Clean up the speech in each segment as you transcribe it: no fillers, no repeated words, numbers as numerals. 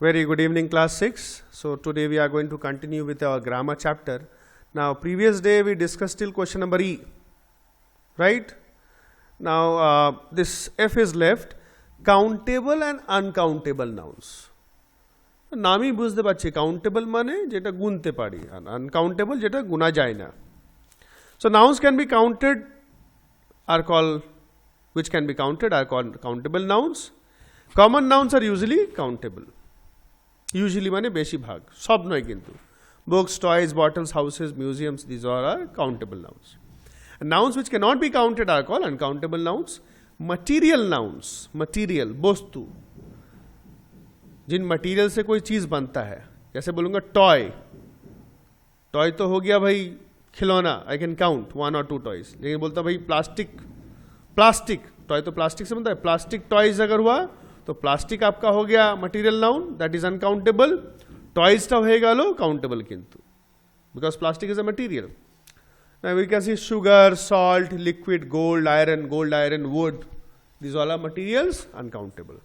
Very good evening, class 6. So today we are going to continue with our grammar chapter. Now previous day we discussed till question number E, right? Now this F is left, countable and uncountable nouns. নামই বুঝতে পারছি countable মানে যেটা গুনতে পারি আর uncountable যেটা গুনা যায় না. So nouns can be counted are called which can be counted are called countable nouns. Common nouns are usually countable. Usually মানে বেশিরভাগ সব নয় কিন্তু books, toys, bottles, houses, museums, these all are countable nouns. And nouns which cannot be counted are called uncountable nouns. Material nouns, material वस्तु जिन material से कोई चीज बनता है, जैसे बोलूंगा टॉय, टॉय तो हो गया भाई खिलौना, I can count 1 or 2 toys. लेकिन बोलता भाई प्लास्टिक, प्लास्टिक टॉय तो प्लास्टिक से बनता है, प्लास्टिक टॉयज अगर हुआ तो प्लास्टिक आपका हो गया material noun, that is uncountable. टॉयजটা হয়ে গেল কাউন্টেবল কিন্তু because plastic is a material. Now we can see sugar, salt, liquid, gold, iron, wood. These all are materials, uncountable.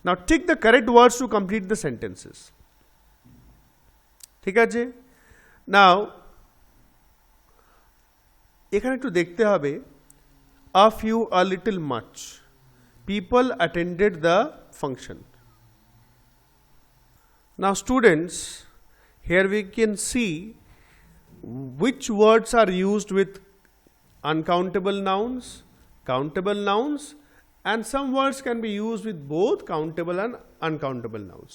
Now take the correct words to complete the sentences. ঠিক আছে? Now এখানে একটু দেখতে হবে a few, a little, much. People attended the function. Now students, here we can see which words are used with uncountable nouns, countable nouns, and some words can be used with both countable and uncountable nouns.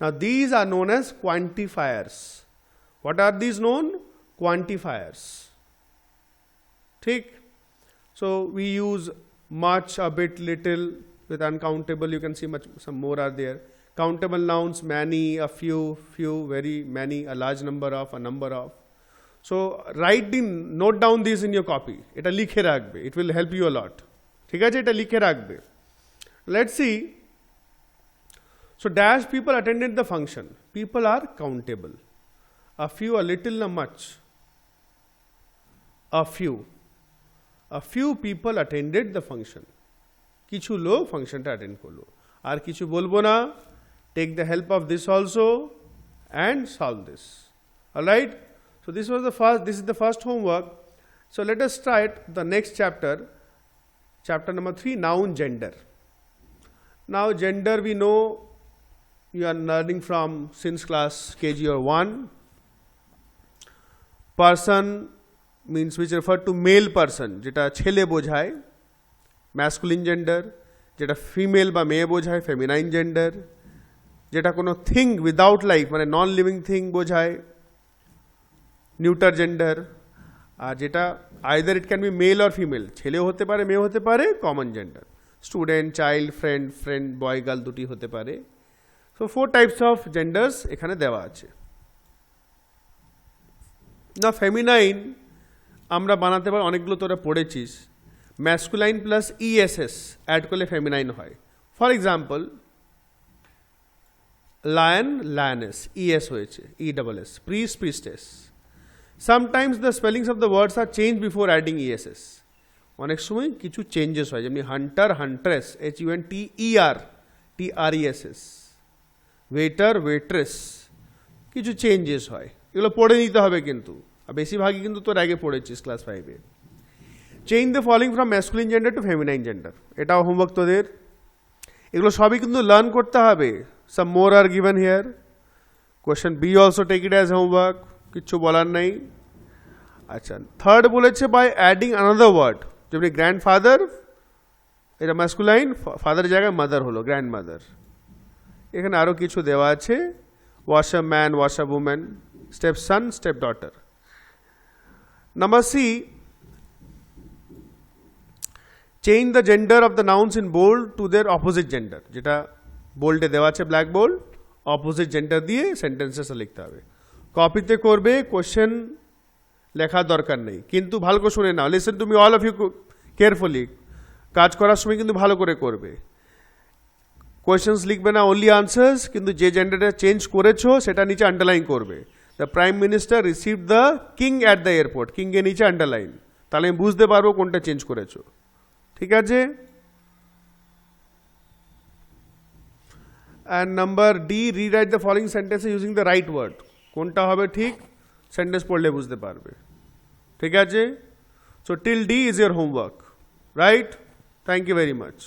Now these are known as quantifiers. What are these known? Quantifiers. ठीक? So we use much, a bit, little. With uncountable you can see much, some more are there. Countable nouns, many, a few, very, many, a large number of, a number of. So note down these in your copy. এটা লিখে রাখবে. It will help you a lot. ঠিক আছে, এটা লিখে রাখবে. Let's see. So dash people attended the function. People are countable. A few, a little, a much. A few people attended the function. কিছু লোক ফাংশনটা অ্যাটেন্ড করলো. আর কিছু বলবো না. Take the help of this also and solve this. All right. So this is the first homework. So let us start the next chapter. Chapter number 3, noun gender. Now gender we know you are learning from since class KG or 1. Person means which refer to male person, যেটা ছেলে বোঝায় masculine gender, যেটা female বা মেয়ে বোঝায় feminine gender, যেটা কোনো thing without life মানে non living thing বোঝায় neuter gender, আর যেটা either it can be male or female, ছেলে হতে পারে মেয়ে হতে পারে, common gender. Student, child, friend, boy, girl দুটি হতে পারে. So 4 types of genders এখানে দেওয়া আছে. Now feminine আমরা বানাতে পারি, অনেকগুলো তোরা পড়েছিস. Masculine plus ESS add করলে feminine হয়. For example, lion, lioness, ES হয়েছে, ESS, priest, priestess. Sometimes the spellings of the words are changed before adding ESS. অনেক সময় কিছু চেঞ্জেস হয়, যেমনি hunter, huntress, HUNTER, TRESS, waiter, waitress, কিছু changes হয়. এগুলো পড়ে নিতে হবে কিন্তু, আর বেশিরভাগই কিন্তু তোর আগে পড়েছিস class 5-এ. Change the following from masculine gender to feminine gender. এটাও হোমওয়ার্ক তোদের. এগুলো সবই কিন্তু লার্ন করতে হবে. Some more are given here. Question B also take it as homework. কিচ্ছু বলার নাই. আচ্ছা, থার্ড বলেছে by adding another word. যেমনি গ্র্যান্ডফাদার, এটা masculine, ফাদারের জায়গায় মাদার হলো গ্র্যান্ডমাদার. এখানে আরো কিছু দেওয়া আছে. washer man, washer woman, step son, step daughter. Number C, change the gender of the nouns in bold to their opposite gender. যেটা বোল্ডে দেওয়া আছে ব্ল্যাক বোল্ড, অপোজিট জেন্ডার দিয়ে সেন্টেন্সেস লিখতে হবে. কপিতে করবে, কোশ্চেন লেখার দরকার নেই, কিন্তু ভালো করে শুনে নাও. Listen to me all of you carefully. কাজ করার সময় কিন্তু ভালো করে করবে. কোয়েশ্চেন্স লিখবে না, অনলি আনসার্স, কিন্তু যে জেন্ডারটা চেঞ্জ করেছো সেটা নিচে আন্ডারলাইন করবে. The prime minister received the king at the airport, কিংকে নিচে আন্ডারলাইন, তাহলে আমি বুঝতে পারবো কোনটা চেঞ্জ করেছো. ঠিক আছে? And number D, rewrite the following sentence using the right word. কোনটা হবে ঠিক, সেন্টেন্স পড়লে বুঝতে পারবে। ঠিক আছে? So till D is your homework, right? Thank you very much.